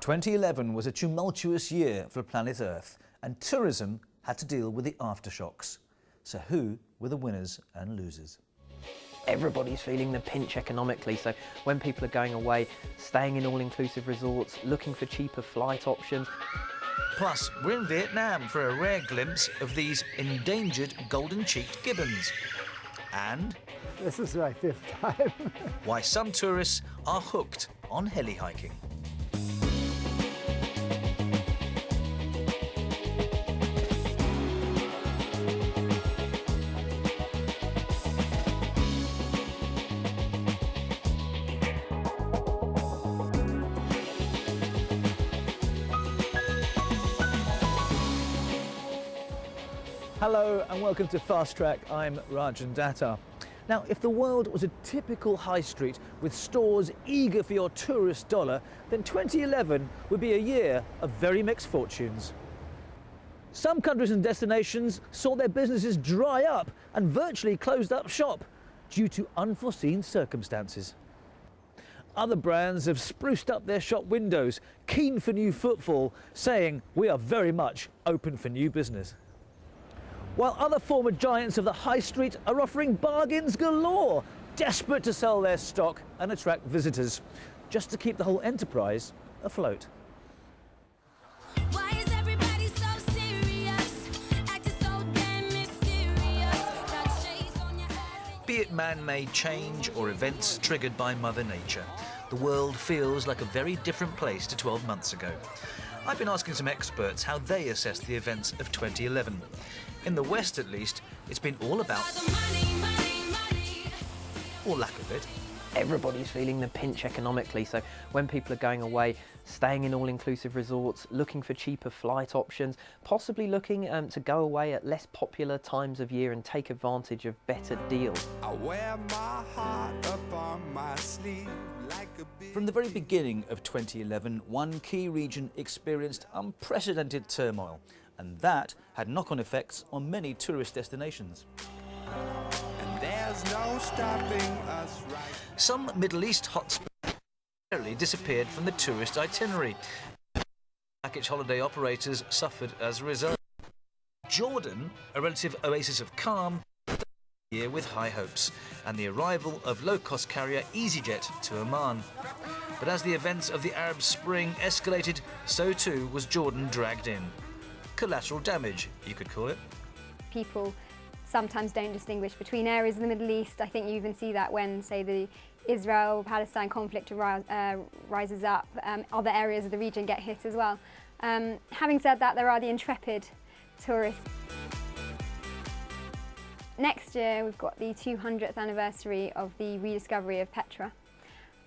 2011 was a tumultuous year for planet Earth, and tourism had to deal with the aftershocks. So who were the winners and losers? Everybody's feeling the pinch economically, so when people are going away, staying in all-inclusive resorts, looking for cheaper flight options. Plus, we're in Vietnam for a rare glimpse of these endangered golden-cheeked gibbons. And this is my 5th time. why some tourists are hooked on heli hiking. Hello and welcome to Fast Track. I'm Rajan Datta. Now, if the world was a typical high street with stores eager for your tourist dollar, then 2011 would be a year of very mixed fortunes. Some countries and destinations saw their businesses dry up and virtually closed up shop due to unforeseen circumstances. Other brands have spruced up their shop windows, keen for new footfall, saying we are very much open for new business. While other former giants of the high street are offering bargains galore, desperate to sell their stock and attract visitors, just to keep the whole enterprise afloat. Why is everybody so serious? Acting so damn mysterious. Got shades on your eyes. Be it man-made change or events triggered by Mother Nature, the world feels like a very different place to 12 months ago. I've been asking some experts how they assess the events of 2011. In the West, at least, it's been all about, or lack of it. Everybody's feeling the pinch economically, so when people are going away, staying in all-inclusive resorts, looking for cheaper flight options, possibly looking to go away at less popular times of year and take advantage of better deals. I wear my heart up on my sleeve like a big... From the very beginning of 2011, one key region experienced unprecedented turmoil, and that had knock-on effects on many tourist destinations. And there's no stopping us right. Some Middle East hotspots barely disappeared from the tourist itinerary. Package holiday operators suffered as a result. Jordan, a relative oasis of calm, year with high hopes, and the arrival of low-cost carrier EasyJet to Oman. But as the events of the Arab Spring escalated, so too was Jordan dragged in. Collateral damage, you could call it. People sometimes don't distinguish between areas of the Middle East. I think you even see that when, say, the Israel-Palestine conflict rises up, other areas of the region get hit as well. Having said that, there are the intrepid tourists. Next year, we've got the 200th anniversary of the rediscovery of Petra,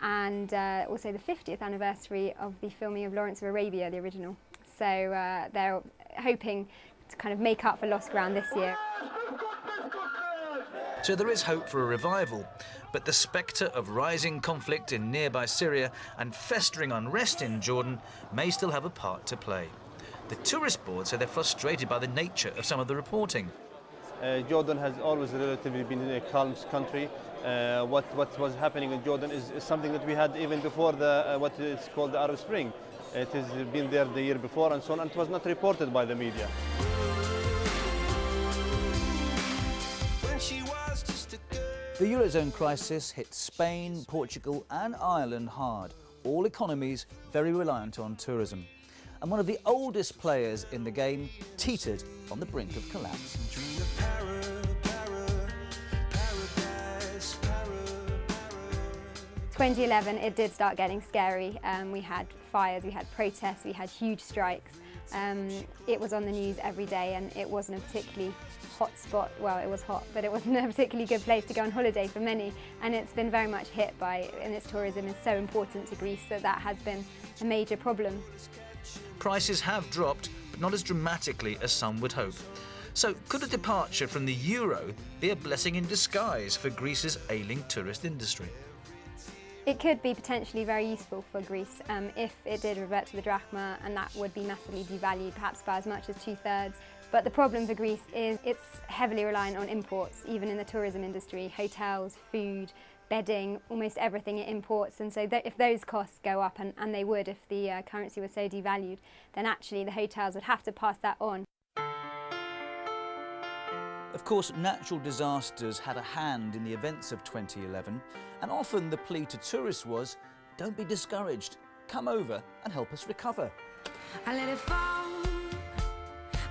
and also the 50th anniversary of the filming of Lawrence of Arabia, the original. So they're hoping to kind of make up for lost ground this year. So there is hope for a revival, but the spectre of rising conflict in nearby Syria and festering unrest in Jordan may still have a part to play. The tourist board say they're frustrated by the nature of some of the reporting. Jordan has always relatively been a calm country. What was happening in Jordan is something that we had even before what is called the Arab Spring. It has been there the year before and so on, and it was not reported by the media. The Eurozone crisis hit Spain, Portugal and Ireland hard, all economies very reliant on tourism. And one of the oldest players in the game teetered on the brink of collapse. 2011, it did start getting scary. We had fires, we had protests, we had huge strikes. It was on the news every day, and it wasn't a particularly hot spot. Well, it was hot, but it wasn't a particularly good place to go on holiday for many. And it's been very much hit by, and its tourism is so important to Greece that has been a major problem. Prices have dropped, but not as dramatically as some would hope. So could a departure from the euro be a blessing in disguise for Greece's ailing tourist industry? It could be potentially very useful for Greece if it did revert to the drachma, and that would be massively devalued, perhaps by as much as 2/3. But the problem for Greece is it's heavily reliant on imports, even in the tourism industry, hotels, food, bedding, almost everything it imports. And so if those costs go up, and they would if the currency was so devalued, then actually the hotels would have to pass that on. Of course, natural disasters had a hand in the events of 2011, and often the plea to tourists was, don't be discouraged, come over and help us recover. I let it fall.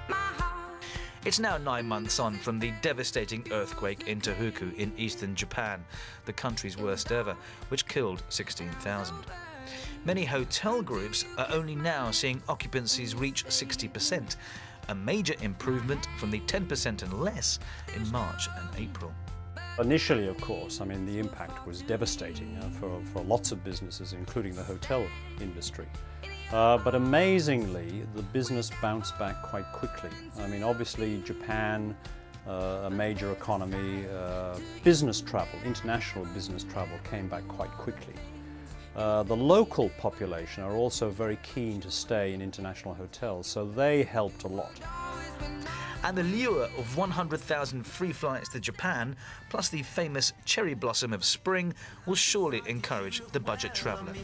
My heart. It's now 9 months on from the devastating earthquake in Tohoku in eastern Japan, the country's worst ever, which killed 16,000. Many hotel groups are only now seeing occupancies reach 60%, a major improvement from the 10% and less in March and April. Initially, of course, I mean, the impact was devastating for lots of businesses, including the hotel industry. But amazingly, the business bounced back quite quickly. I mean, obviously, Japan, a major economy, business travel, international business travel came back quite quickly. The local population are also very keen to stay in international hotels, so they helped a lot. And the lure of 100,000 free flights to Japan, plus the famous cherry blossom of spring, will surely encourage the budget traveller.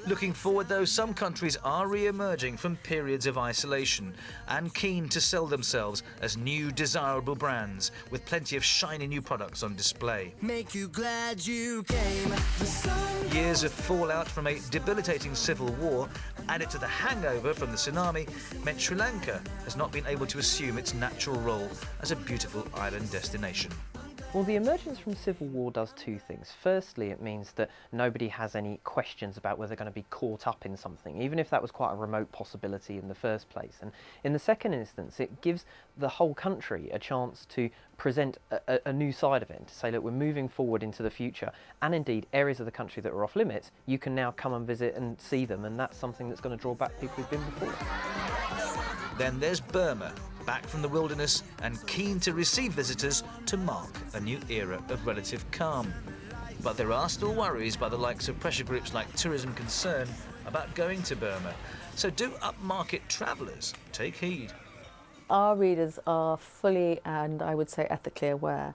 Looking forward though, some countries are re-emerging from periods of isolation and keen to sell themselves as new desirable brands with plenty of shiny new products on display. Make you glad you came. Years of fallout from a debilitating civil war added to the hangover from the tsunami meant Sri Lanka has not been able to assume its natural role as a beautiful island destination. Well, the emergence from civil war does two things. Firstly, it means that nobody has any questions about whether they're going to be caught up in something, even if that was quite a remote possibility in the first place. And in the second instance, it gives the whole country a chance to present a new side of it, to say, look, we're moving forward into the future, and indeed areas of the country that are off limits, you can now come and visit and see them, and that's something that's going to draw back people who've been before. Then there's Burma, back from the wilderness and keen to receive visitors to mark a new era of relative calm. But there are still worries by the likes of pressure groups like Tourism Concern about going to Burma. So do upmarket travellers take heed. Our readers are fully and I would say ethically aware.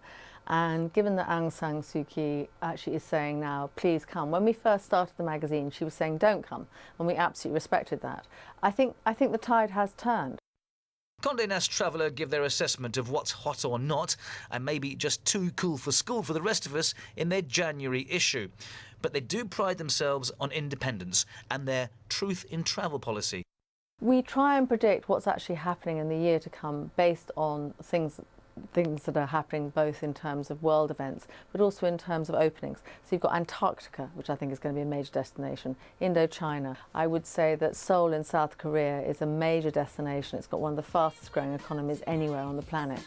And given that Aung San Suu Kyi actually is saying now, please come. When we first started the magazine, she was saying, don't come. And we absolutely respected that. I think the tide has turned. Condé Nast Traveller give their assessment of what's hot or not, and maybe just too cool for school for the rest of us in their January issue. But they do pride themselves on independence and their truth in travel policy. We try and predict what's actually happening in the year to come based on things that are happening both in terms of world events but also in terms of openings. So you've got Antarctica, which I think is going to be a major destination, Indochina. I would say that Seoul in South Korea is a major destination. It's got one of the fastest growing economies anywhere on the planet.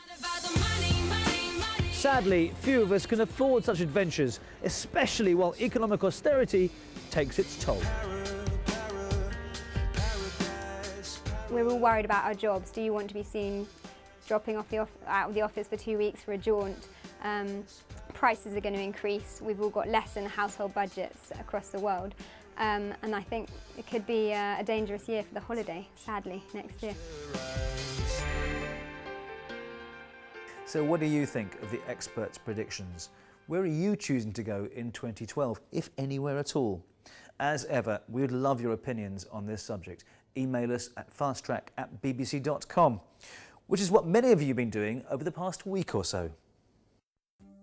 Sadly, few of us can afford such adventures, especially while economic austerity takes its toll. We're all worried about our jobs. Do you want to be seen dropping off out of the office for 2 weeks for a jaunt? Prices are going to increase. We've all got less in household budgets across the world. And I think it could be a dangerous year for the holiday, sadly, next year. So what do you think of the experts' predictions? Where are you choosing to go in 2012, if anywhere at all? As ever, we would love your opinions on this subject. Email us at fasttrack@bbc.com. which is what many of you have been doing over the past week or so.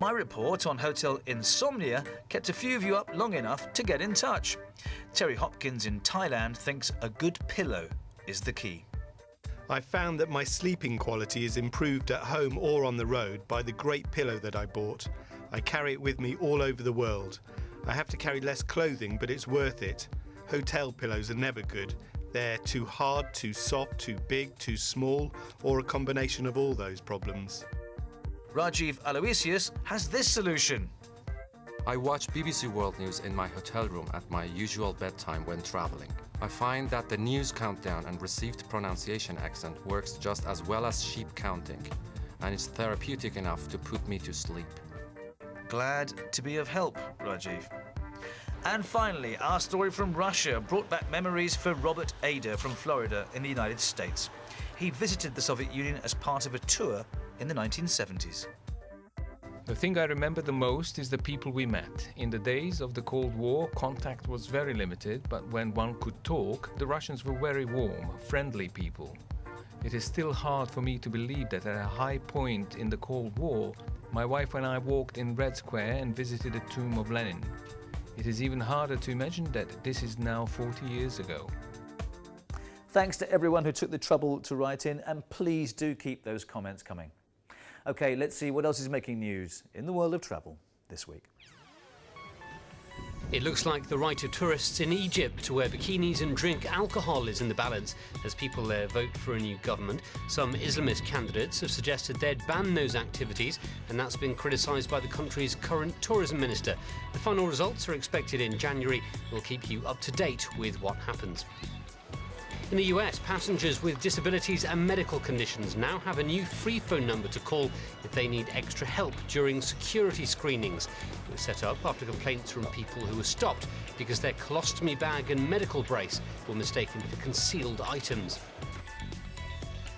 My report on hotel insomnia kept a few of you up long enough to get in touch. Terry Hopkins in Thailand thinks a good pillow is the key. I found that my sleeping quality is improved at home or on the road by the great pillow that I bought. I carry it with me all over the world. I have to carry less clothing, but it's worth it. Hotel pillows are never good. They're too hard, too soft, too big, too small, or a combination of all those problems. Rajiv Aloysius has this solution. I watch BBC World News in my hotel room at my usual bedtime when traveling. I find that the news countdown and received pronunciation accent works just as well as sheep counting, and it's therapeutic enough to put me to sleep. Glad to be of help, Rajiv. And finally, our story from Russia brought back memories for Robert Ada from Florida in the United States. He visited the Soviet Union as part of a tour in the 1970s. The thing I remember the most is the people we met. In the days of the Cold War, contact was very limited, but when one could talk, the Russians were very warm, friendly people. It is still hard for me to believe that at a high point in the Cold War, my wife and I walked in Red Square and visited the tomb of Lenin. It is even harder to imagine that this is now 40 years ago. Thanks to everyone who took the trouble to write in, and please do keep those comments coming. OK, let's see what else is making news in the world of travel this week. It looks like the right of tourists in Egypt to wear bikinis and drink alcohol is in the balance as people there vote for a new government. Some Islamist candidates have suggested they'd ban those activities, and that's been criticised by the country's current tourism minister. The final results are expected in January. We'll keep you up to date with what happens. In the US, passengers with disabilities and medical conditions now have a new free phone number to call if they need extra help during security screenings. It was set up after complaints from people who were stopped because their colostomy bag and medical brace were mistaken for concealed items.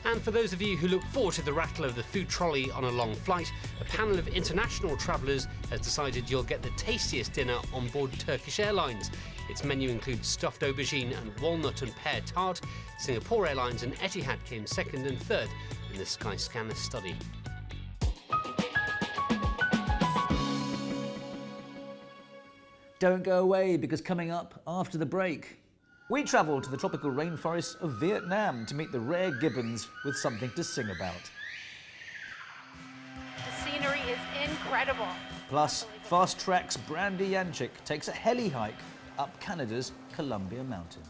And for those of you who look forward to the rattle of the food trolley on a long flight, a panel of international travellers has decided you'll get the tastiest dinner on board Turkish Airlines. Its menu includes stuffed aubergine and walnut and pear tart. Singapore Airlines and Etihad came second and third in the Skyscanner study. Don't go away, because coming up after the break, we travel to the tropical rainforests of Vietnam to meet the rare gibbons with something to sing about. The scenery is incredible. Plus, Fast Track's Brandy Yanchik takes a heli hike up Canada's Columbia Mountain.